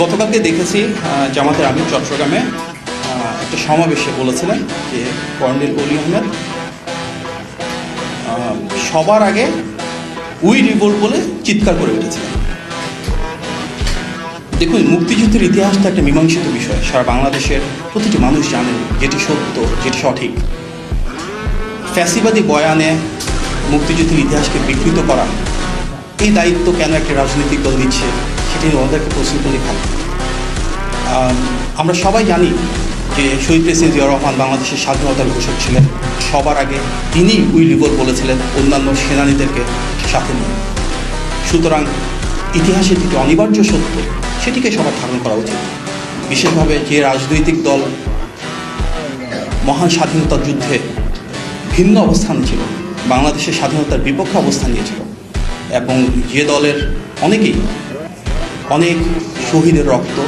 গতকালকে দেখেছি জামাতের আমির চট্টগ্রামে একটা সমাবেশে বলেছিলেন যে কর্নেল অলি আহমেদ সবার আগে উই রিভোল্ট বলে চিৎকার করে উঠেছিলেন। দেখুন, মুক্তিযুদ্ধের ইতিহাসটা একটা মীমাংসিত বিষয়, সারা বাংলাদেশের প্রতিটি মানুষ জানেন যেটি সত্য, যেটি সঠিক। ফ্যাসিবাদী বয়ানে মুক্তিযুদ্ধের ইতিহাসকে বিকৃত করা, এই দায়িত্ব কেন একটা রাজনৈতিক দল নিচ্ছে সেটি নিয়ে ওনাদেরকে প্রশ্ন তুলে থাকে। আমরা সবাই জানি যে শহীদ প্রেসিডেন্ট জিয়াউর রহমান বাংলাদেশের স্বাধীনতার ঘোষক ছিলেন। সবার আগে তিনি উই রিভোল্ট বলেছিলেন অন্যান্য সেনানীদেরকে সাথে নিয়ে। সুতরাং ইতিহাসের যেটি অনিবার্য সত্য সেটিকে সবার ধারণ করা উচিত। বিশেষভাবে যে রাজনৈতিক দল মহান স্বাধীনতা যুদ্ধে ভিন্ন অবস্থান ছিল, বাংলাদেশের স্বাধীনতার বিপক্ষে অবস্থান নিয়েছিল, এবং যে দলের অনেকেই অনেক শহীদের রক্ত